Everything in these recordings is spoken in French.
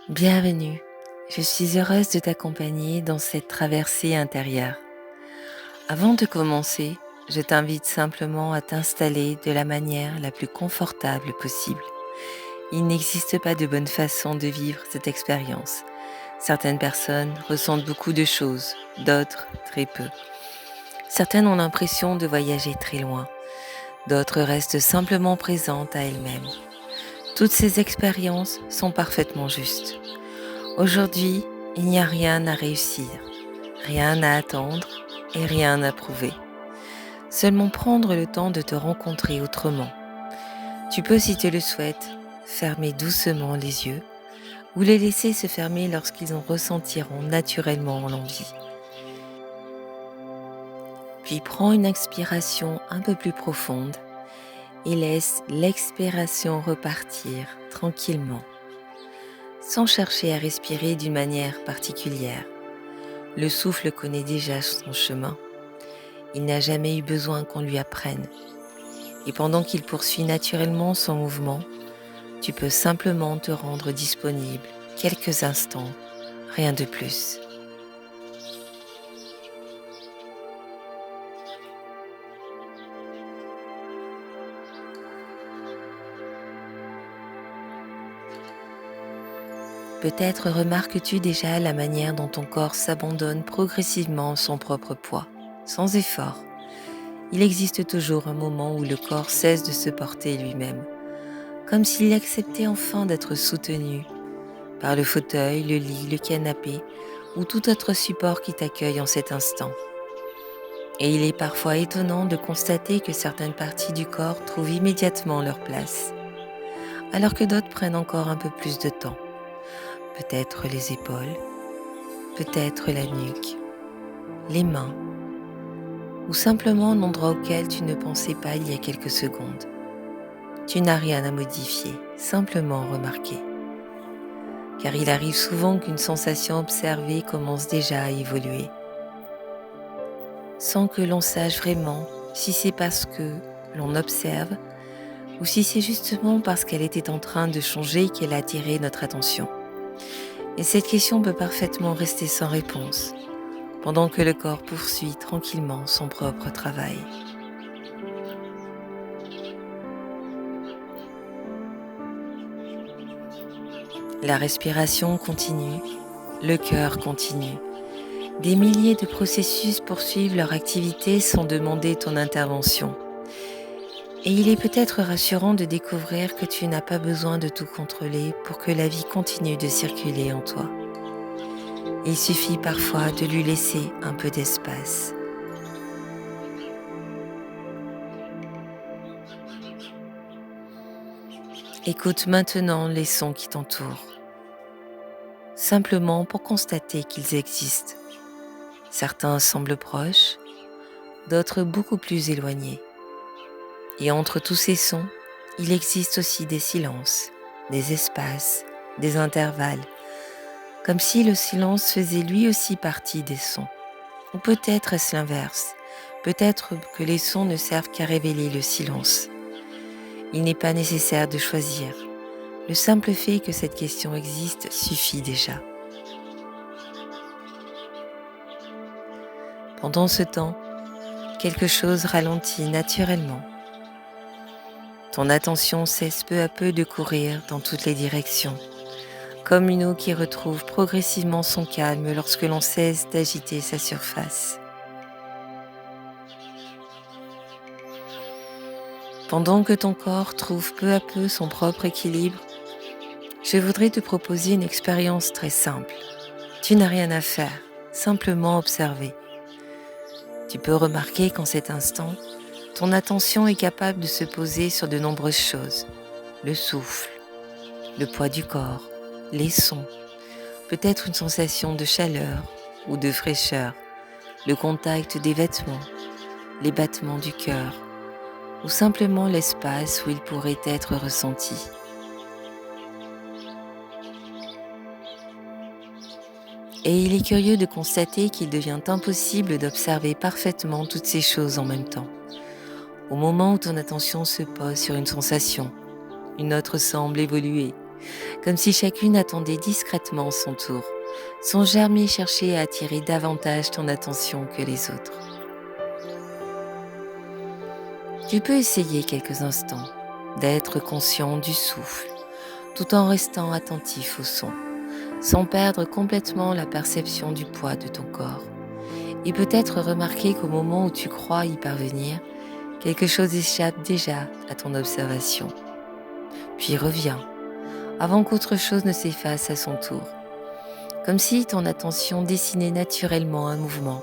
Bienvenue, je suis heureuse de t'accompagner dans cette traversée intérieure. Avant de commencer, je t'invite simplement à t'installer de la manière la plus confortable possible. Il n'existe pas de bonne façon de vivre cette expérience. Certaines personnes ressentent beaucoup de choses, d'autres très peu. Certaines ont l'impression de voyager très loin, d'autres restent simplement présentes à elles-mêmes. Toutes ces expériences sont parfaitement justes. Aujourd'hui, il n'y a rien à réussir, rien à attendre et rien à prouver. Seulement prendre le temps de te rencontrer autrement. Tu peux, si tu le souhaites, fermer doucement les yeux ou les laisser se fermer lorsqu'ils en ressentiront naturellement l'envie. Puis prends une inspiration un peu plus profonde et laisse l'expiration repartir tranquillement, sans chercher à respirer d'une manière particulière. Le souffle connaît déjà son chemin. Il n'a jamais eu besoin qu'on lui apprenne. Et pendant qu'il poursuit naturellement son mouvement, tu peux simplement te rendre disponible quelques instants, rien de plus. Peut-être remarques-tu déjà la manière dont ton corps s'abandonne progressivement à son propre poids, sans effort. Il existe toujours un moment où le corps cesse de se porter lui-même, comme s'il acceptait enfin d'être soutenu par le fauteuil, le lit, le canapé ou tout autre support qui t'accueille en cet instant. Et il est parfois étonnant de constater que certaines parties du corps trouvent immédiatement leur place, alors que d'autres prennent encore un peu plus de temps. Peut-être les épaules, peut-être la nuque, les mains, ou simplement un endroit auquel tu ne pensais pas il y a quelques secondes. Tu n'as rien à modifier, simplement remarquer. Car il arrive souvent qu'une sensation observée commence déjà à évoluer, sans que l'on sache vraiment si c'est parce que l'on observe ou si c'est justement parce qu'elle était en train de changer qu'elle a attiré notre attention. Et cette question peut parfaitement rester sans réponse, pendant que le corps poursuit tranquillement son propre travail. La respiration continue, le cœur continue. Des milliers de processus poursuivent leur activité sans demander ton intervention. Et il est peut-être rassurant de découvrir que tu n'as pas besoin de tout contrôler pour que la vie continue de circuler en toi. Il suffit parfois de lui laisser un peu d'espace. Écoute maintenant les sons qui t'entourent, simplement pour constater qu'ils existent. Certains semblent proches, d'autres beaucoup plus éloignés. Et entre tous ces sons, il existe aussi des silences, des espaces, des intervalles, comme si le silence faisait lui aussi partie des sons. Ou peut-être est-ce l'inverse, peut-être que les sons ne servent qu'à révéler le silence. Il n'est pas nécessaire de choisir. Le simple fait que cette question existe suffit déjà. Pendant ce temps, quelque chose ralentit naturellement. Ton attention cesse peu à peu de courir dans toutes les directions, comme une eau qui retrouve progressivement son calme lorsque l'on cesse d'agiter sa surface. Pendant que ton corps trouve peu à peu son propre équilibre, je voudrais te proposer une expérience très simple. Tu n'as rien à faire, simplement observer. Tu peux remarquer qu'en cet instant, ton attention est capable de se poser sur de nombreuses choses. Le souffle, le poids du corps, les sons, peut-être une sensation de chaleur ou de fraîcheur, le contact des vêtements, les battements du cœur, ou simplement l'espace où il pourrait être ressenti. Et il est curieux de constater qu'il devient impossible d'observer parfaitement toutes ces choses en même temps. Au moment où ton attention se pose sur une sensation, une autre semble évoluer, comme si chacune attendait discrètement son tour, sans jamais chercher à attirer davantage ton attention que les autres. Tu peux essayer quelques instants d'être conscient du souffle, tout en restant attentif au son, sans perdre complètement la perception du poids de ton corps. Et peut-être remarquer qu'au moment où tu crois y parvenir, quelque chose échappe déjà à ton observation. Puis reviens, avant qu'autre chose ne s'efface à son tour, comme si ton attention dessinait naturellement un mouvement,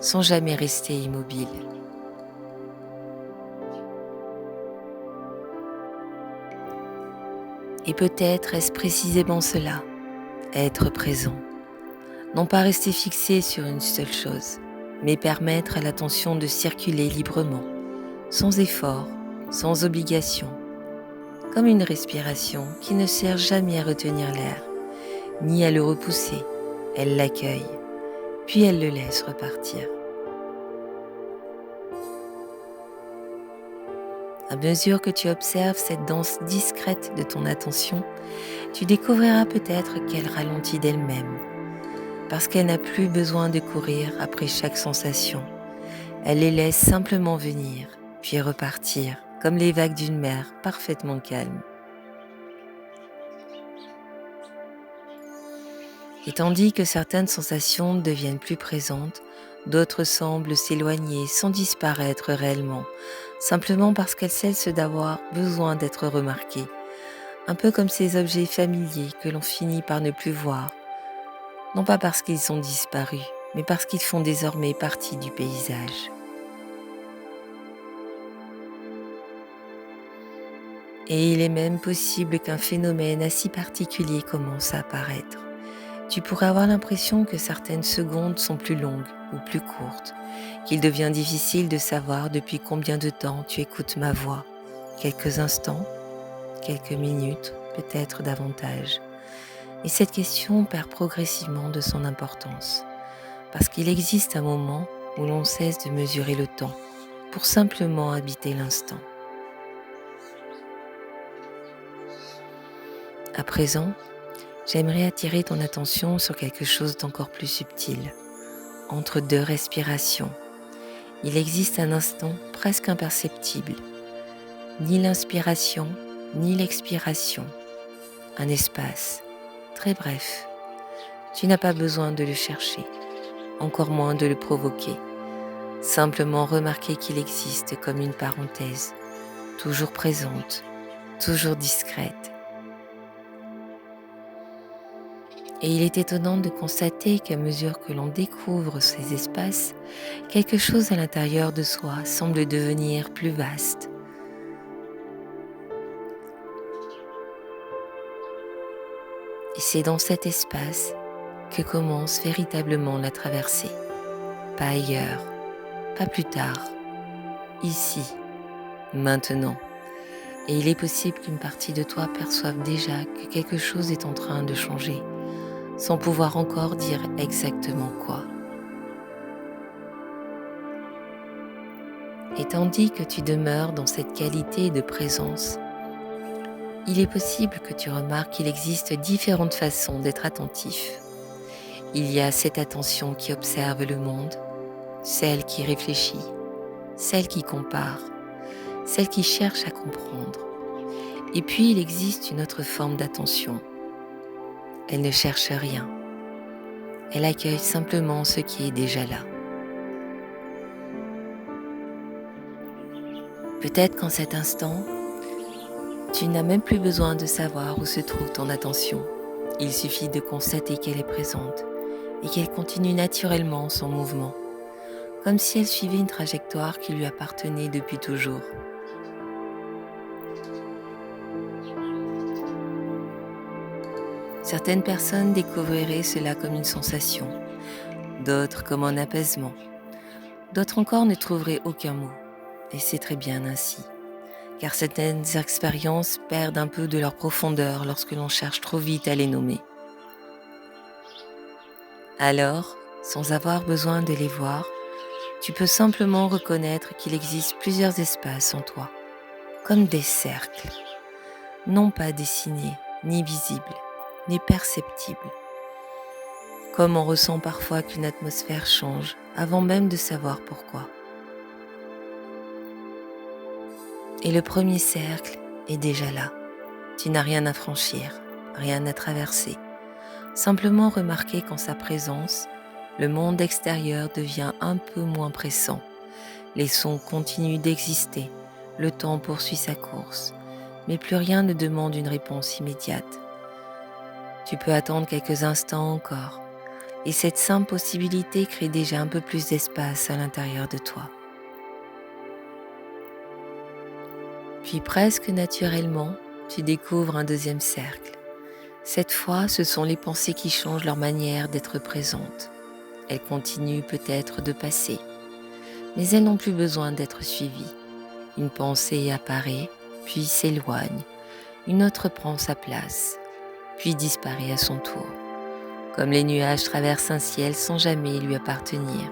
sans jamais rester immobile. Et peut-être est-ce précisément cela, être présent. Non pas rester fixé sur une seule chose, mais permettre à l'attention de circuler librement, sans effort, sans obligation, comme une respiration qui ne sert jamais à retenir l'air, ni à le repousser. Elle l'accueille, puis elle le laisse repartir. À mesure que tu observes cette danse discrète de ton attention, tu découvriras peut-être qu'elle ralentit d'elle-même, parce qu'elle n'a plus besoin de courir après chaque sensation. Elle les laisse simplement venir, puis repartir, comme les vagues d'une mer parfaitement calme. Et tandis que certaines sensations deviennent plus présentes, d'autres semblent s'éloigner sans disparaître réellement, simplement parce qu'elles cessent d'avoir besoin d'être remarquées, un peu comme ces objets familiers que l'on finit par ne plus voir, non pas parce qu'ils ont disparu, mais parce qu'ils font désormais partie du paysage. Et il est même possible qu'un phénomène assez particulier commence à apparaître. Tu pourrais avoir l'impression que certaines secondes sont plus longues ou plus courtes, qu'il devient difficile de savoir depuis combien de temps tu écoutes ma voix. Quelques instants, quelques minutes, peut-être davantage. Et cette question perd progressivement de son importance, parce qu'il existe un moment où l'on cesse de mesurer le temps, pour simplement habiter l'instant. À présent, j'aimerais attirer ton attention sur quelque chose d'encore plus subtil. Entre deux respirations, il existe un instant presque imperceptible, ni l'inspiration, ni l'expiration, un espace, très bref. Tu n'as pas besoin de le chercher, encore moins de le provoquer. Simplement remarquer qu'il existe comme une parenthèse, toujours présente, toujours discrète. Et il est étonnant de constater qu'à mesure que l'on découvre ces espaces, quelque chose à l'intérieur de soi semble devenir plus vaste. Et c'est dans cet espace que commence véritablement la traversée. Pas ailleurs, pas plus tard, ici, maintenant. Et il est possible qu'une partie de toi perçoive déjà que quelque chose est en train de changer, sans pouvoir encore dire exactement quoi. Et tandis que tu demeures dans cette qualité de présence, il est possible que tu remarques qu'il existe différentes façons d'être attentif. Il y a cette attention qui observe le monde, celle qui réfléchit, celle qui compare, celle qui cherche à comprendre. Et puis il existe une autre forme d'attention. Elle ne cherche rien. Elle accueille simplement ce qui est déjà là. Peut-être qu'en cet instant, tu n'as même plus besoin de savoir où se trouve ton attention. Il suffit de constater qu'elle est présente et qu'elle continue naturellement son mouvement, comme si elle suivait une trajectoire qui lui appartenait depuis toujours. Certaines personnes découvriraient cela comme une sensation, d'autres comme un apaisement, d'autres encore ne trouveraient aucun mot, et c'est très bien ainsi, car certaines expériences perdent un peu de leur profondeur lorsque l'on cherche trop vite à les nommer. Alors, sans avoir besoin de les voir, tu peux simplement reconnaître qu'il existe plusieurs espaces en toi, comme des cercles, non pas dessinés, ni visible, ni perceptible. Comme on ressent parfois qu'une atmosphère change avant même de savoir pourquoi. Et le premier cercle est déjà là. Tu n'as rien à franchir, rien à traverser. Simplement remarquer qu'en sa présence, le monde extérieur devient un peu moins pressant. Les sons continuent d'exister, le temps poursuit sa course, mais plus rien ne demande une réponse immédiate. Tu peux attendre quelques instants encore, et cette simple possibilité crée déjà un peu plus d'espace à l'intérieur de toi. Puis presque naturellement, tu découvres un deuxième cercle. Cette fois, ce sont les pensées qui changent leur manière d'être présentes. Elles continuent peut-être de passer, mais elles n'ont plus besoin d'être suivies. Une pensée apparaît, puis s'éloigne. Une autre prend sa place, puis disparaît à son tour. Comme les nuages traversent un ciel sans jamais lui appartenir.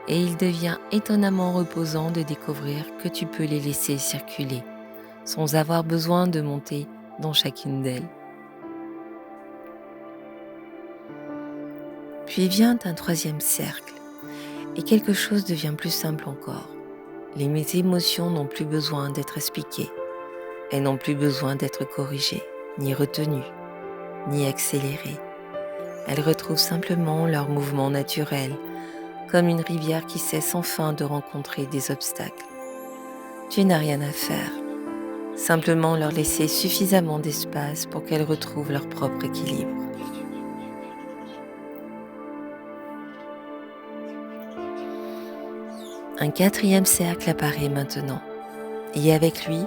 Et il devient étonnamment reposant de découvrir que tu peux les laisser circuler, sans avoir besoin de monter dans chacune d'elles. Puis vient un troisième cercle, et quelque chose devient plus simple encore. Les émotions n'ont plus besoin d'être expliquées. Elles n'ont plus besoin d'être corrigées, ni retenues, ni accélérées. Elles retrouvent simplement leur mouvement naturel, comme une rivière qui cesse enfin de rencontrer des obstacles. Tu n'as rien à faire, simplement leur laisser suffisamment d'espace pour qu'elles retrouvent leur propre équilibre. Un quatrième cercle apparaît maintenant, et avec lui,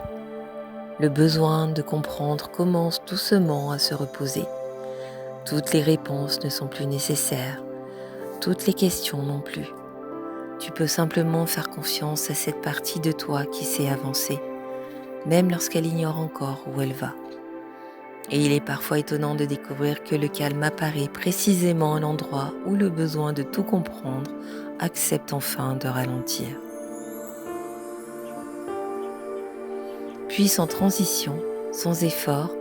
le besoin de comprendre commence doucement à se reposer. Toutes les réponses ne sont plus nécessaires, toutes les questions non plus. Tu peux simplement faire confiance à cette partie de toi qui sait avancer, même lorsqu'elle ignore encore où elle va. Et il est parfois étonnant de découvrir que le calme apparaît précisément à l'endroit où le besoin de tout comprendre accepte enfin de ralentir. Puis sans transition, sans effort,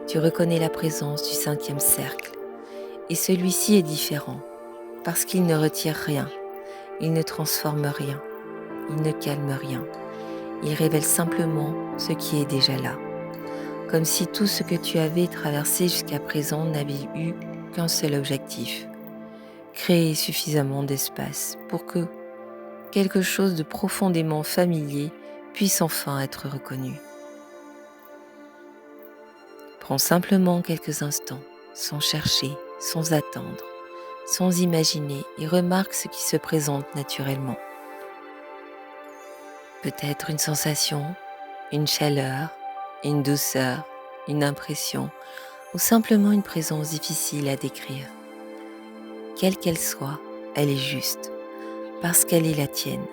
tu reconnais la présence du cinquième cercle. Et celui-ci est différent, parce qu'il ne retire rien, il ne transforme rien, il ne calme rien. Il révèle simplement ce qui est déjà là, comme si tout ce que tu avais traversé jusqu'à présent n'avait eu qu'un seul objectif, créer suffisamment d'espace pour que quelque chose de profondément familier puisse enfin être reconnu. Prends simplement quelques instants, sans chercher, sans attendre, sans imaginer, et remarque ce qui se présente naturellement. Peut-être une sensation, une chaleur, une douceur, une impression, ou simplement une présence difficile à décrire. Quelle qu'elle soit, elle est juste, parce qu'elle est la tienne,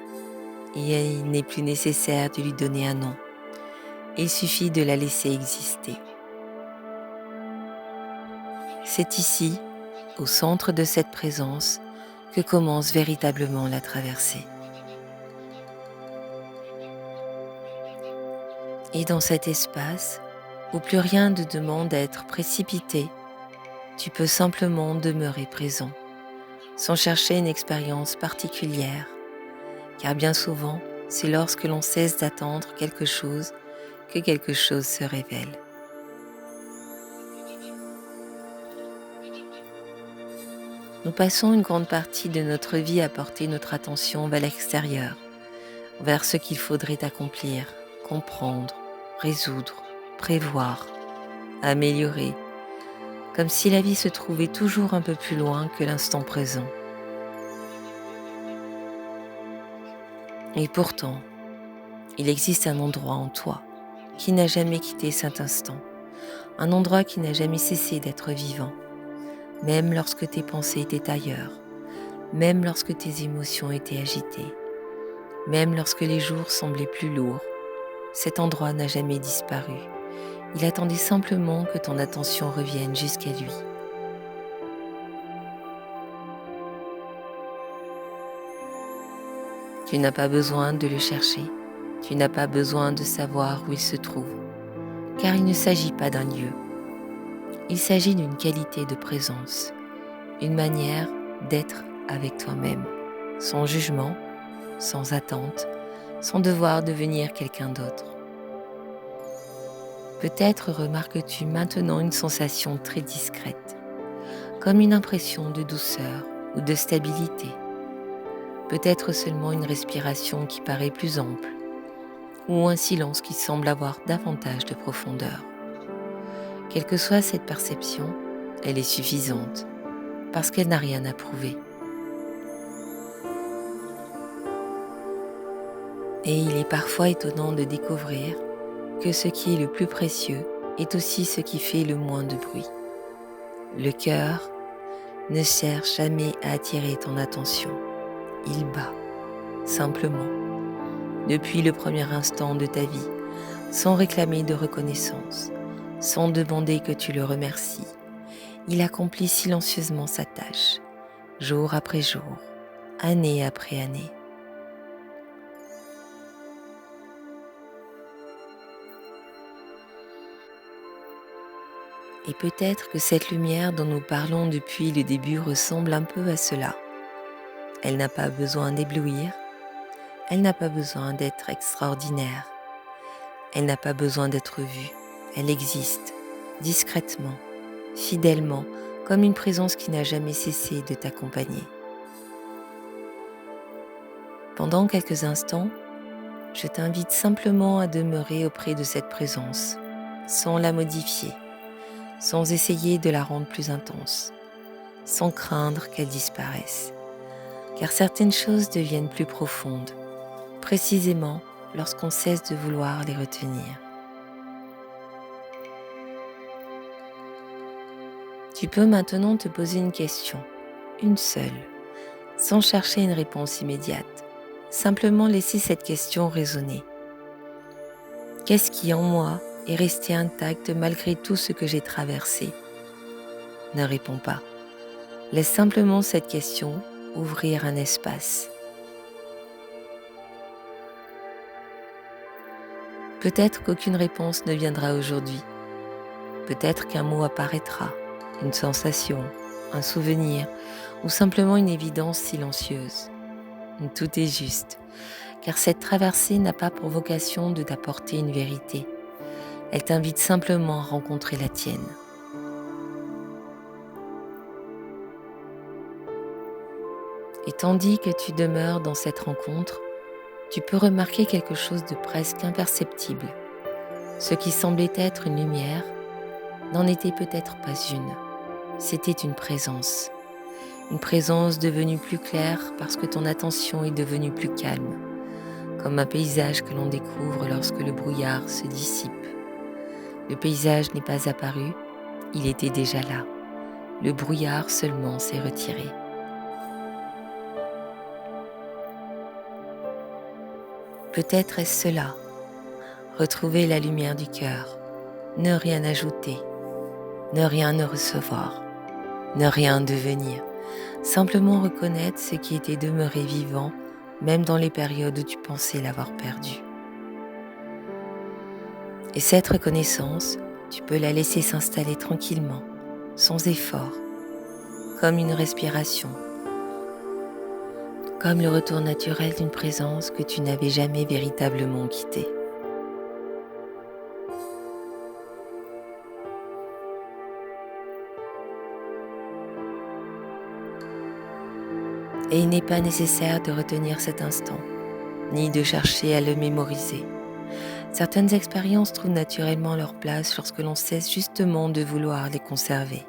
et il n'est plus nécessaire de lui donner un nom. Il suffit de la laisser exister. C'est ici, au centre de cette présence, que commence véritablement la traversée. Et dans cet espace, où plus rien ne demande à être précipité, tu peux simplement demeurer présent, sans chercher une expérience particulière, car bien souvent, c'est lorsque l'on cesse d'attendre quelque chose que quelque chose se révèle. Nous passons une grande partie de notre vie à porter notre attention vers l'extérieur, vers ce qu'il faudrait accomplir, comprendre, résoudre, prévoir, améliorer, comme si la vie se trouvait toujours un peu plus loin que l'instant présent. Et pourtant, il existe un endroit en toi qui n'a jamais quitté cet instant, un endroit qui n'a jamais cessé d'être vivant, même lorsque tes pensées étaient ailleurs, même lorsque tes émotions étaient agitées, même lorsque les jours semblaient plus lourds. Cet endroit n'a jamais disparu. Il attendait simplement que ton attention revienne jusqu'à lui. Tu n'as pas besoin de le chercher. Tu n'as pas besoin de savoir où il se trouve, car il ne s'agit pas d'un lieu. Il s'agit d'une qualité de présence, une manière d'être avec toi-même, sans jugement, sans attente, sans devoir devenir quelqu'un d'autre. Peut-être remarques-tu maintenant une sensation très discrète, comme une impression de douceur ou de stabilité. Peut-être seulement une respiration qui paraît plus ample, ou un silence qui semble avoir davantage de profondeur. Quelle que soit cette perception, elle est suffisante, parce qu'elle n'a rien à prouver. Et il est parfois étonnant de découvrir que ce qui est le plus précieux est aussi ce qui fait le moins de bruit. Le cœur ne cherche jamais à attirer ton attention. Il bat, simplement, depuis le premier instant de ta vie, sans réclamer de reconnaissance, sans demander que tu le remercies. Il accomplit silencieusement sa tâche, jour après jour, année après année. Et peut-être que cette lumière dont nous parlons depuis le début ressemble un peu à cela. Elle n'a pas besoin d'éblouir, elle n'a pas besoin d'être extraordinaire, elle n'a pas besoin d'être vue, elle existe, discrètement, fidèlement, comme une présence qui n'a jamais cessé de t'accompagner. Pendant quelques instants, je t'invite simplement à demeurer auprès de cette présence, sans la modifier, sans essayer de la rendre plus intense, sans craindre qu'elle disparaisse. Car certaines choses deviennent plus profondes, précisément lorsqu'on cesse de vouloir les retenir. Tu peux maintenant te poser une question, une seule, sans chercher une réponse immédiate. Simplement laisser cette question résonner. Qu'est-ce qui en moi est resté intact malgré tout ce que j'ai traversé? Ne réponds pas. Laisse simplement cette question ouvrir un espace. Peut-être qu'aucune réponse ne viendra aujourd'hui. Peut-être qu'un mot apparaîtra, une sensation, un souvenir ou simplement une évidence silencieuse. Tout est juste, car cette traversée n'a pas pour vocation de t'apporter une vérité. Elle t'invite simplement à rencontrer la tienne. Et tandis que tu demeures dans cette rencontre, tu peux remarquer quelque chose de presque imperceptible. Ce qui semblait être une lumière n'en était peut-être pas une. C'était une présence devenue plus claire parce que ton attention est devenue plus calme, comme un paysage que l'on découvre lorsque le brouillard se dissipe. Le paysage n'est pas apparu, il était déjà là. Le brouillard seulement s'est retiré. Peut-être est-ce cela, retrouver la lumière du cœur, ne rien ajouter, ne rien ne recevoir, ne rien devenir, simplement reconnaître ce qui était demeuré vivant, même dans les périodes où tu pensais l'avoir perdu. Et cette reconnaissance, tu peux la laisser s'installer tranquillement, sans effort, comme une respiration, comme le retour naturel d'une présence que tu n'avais jamais véritablement quittée. Et il n'est pas nécessaire de retenir cet instant, ni de chercher à le mémoriser. Certaines expériences trouvent naturellement leur place lorsque l'on cesse justement de vouloir les conserver.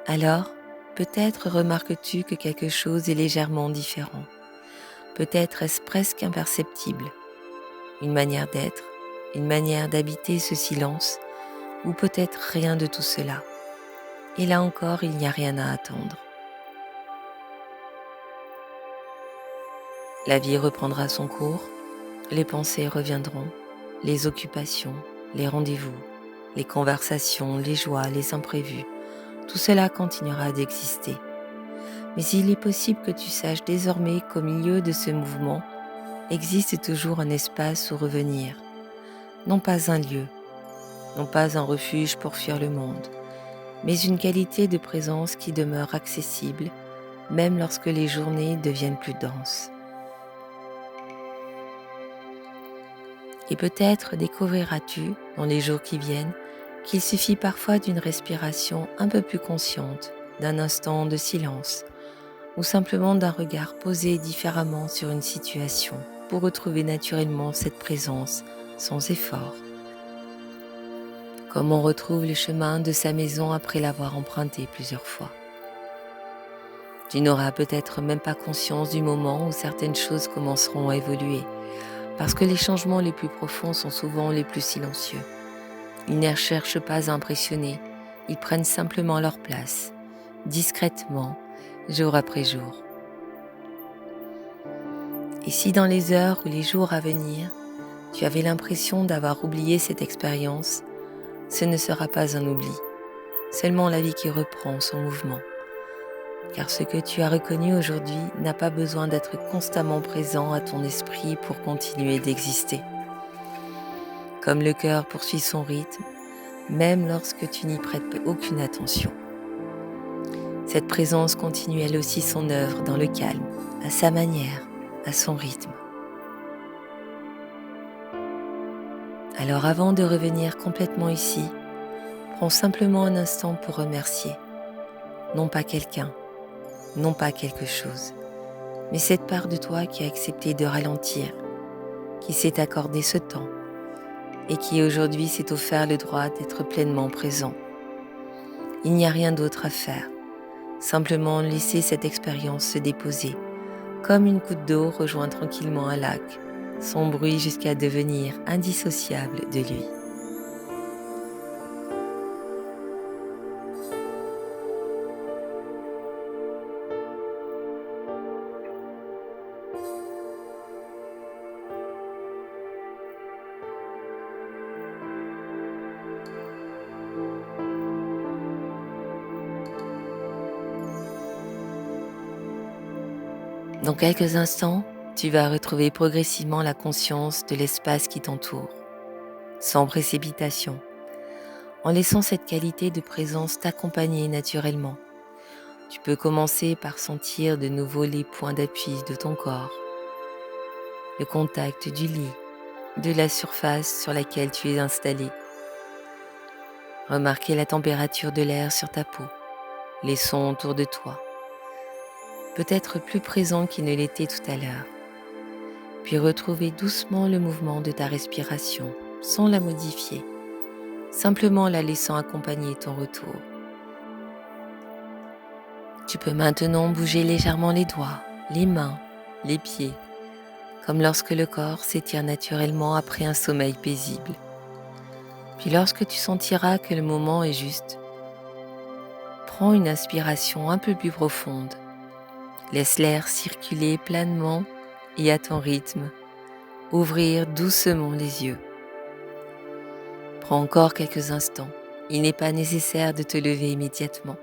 Alors, peut-être remarques-tu que quelque chose est légèrement différent. Peut-être est-ce presque imperceptible. Une manière d'être, une manière d'habiter ce silence, ou peut-être rien de tout cela. Et là encore, il n'y a rien à attendre. La vie reprendra son cours, les pensées reviendront, les occupations, les rendez-vous, les conversations, les joies, les imprévus, tout cela continuera d'exister. Mais il est possible que tu saches désormais qu'au milieu de ce mouvement existe toujours un espace où revenir, non pas un lieu, non pas un refuge pour fuir le monde, mais une qualité de présence qui demeure accessible, même lorsque les journées deviennent plus denses. Et peut-être découvriras-tu, dans les jours qui viennent, qu'il suffit parfois d'une respiration un peu plus consciente, d'un instant de silence, ou simplement d'un regard posé différemment sur une situation pour retrouver naturellement cette présence sans effort. Comme on retrouve le chemin de sa maison après l'avoir emprunté plusieurs fois. Tu n'auras peut-être même pas conscience du moment où certaines choses commenceront à évoluer, parce que les changements les plus profonds sont souvent les plus silencieux. Ils ne cherchent pas à impressionner, ils prennent simplement leur place, discrètement, jour après jour. Et si dans les heures ou les jours à venir, tu avais l'impression d'avoir oublié cette expérience, ce ne sera pas un oubli, seulement la vie qui reprend son mouvement. Car ce que tu as reconnu aujourd'hui n'a pas besoin d'être constamment présent à ton esprit pour continuer d'exister. Comme le cœur poursuit son rythme, même lorsque tu n'y prêtes aucune attention. Cette présence continue elle aussi son œuvre dans le calme, à sa manière, à son rythme. Alors avant de revenir complètement ici, prends simplement un instant pour remercier, non pas quelqu'un, non pas quelque chose, mais cette part de toi qui a accepté de ralentir, qui s'est accordé ce temps et qui aujourd'hui s'est offert le droit d'être pleinement présent. Il n'y a rien d'autre à faire, simplement laisser cette expérience se déposer, comme une goutte d'eau rejoint tranquillement un lac, son bruit jusqu'à devenir indissociable de lui. Dans quelques instants, tu vas retrouver progressivement la conscience de l'espace qui t'entoure, sans précipitation, en laissant cette qualité de présence t'accompagner naturellement. Tu peux commencer par sentir de nouveau les points d'appui de ton corps, le contact du lit, de la surface sur laquelle tu es installé. Remarquer la température de l'air sur ta peau, les sons autour de toi, peut-être plus présent qu'il ne l'était tout à l'heure. Puis retrouver doucement le mouvement de ta respiration, sans la modifier, simplement la laissant accompagner ton retour. Tu peux maintenant bouger légèrement les doigts, les mains, les pieds, comme lorsque le corps s'étire naturellement après un sommeil paisible. Puis lorsque tu sentiras que le moment est juste, prends une inspiration un peu plus profonde. Laisse l'air circuler pleinement et à ton rythme, ouvrir doucement les yeux. Prends encore quelques instants. Il n'est pas nécessaire de te lever immédiatement.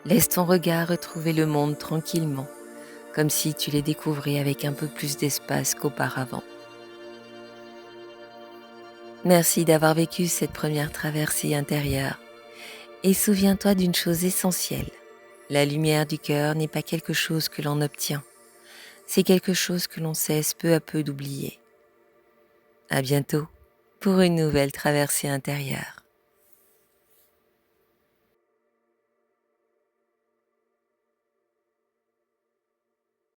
Laisse ton regard retrouver le monde tranquillement, comme si tu les découvrais avec un peu plus d'espace qu'auparavant. Merci d'avoir vécu cette première traversée intérieure. Et souviens-toi d'une chose essentielle. La lumière du cœur n'est pas quelque chose que l'on obtient. C'est quelque chose que l'on cesse peu à peu d'oublier. À bientôt pour une nouvelle traversée intérieure.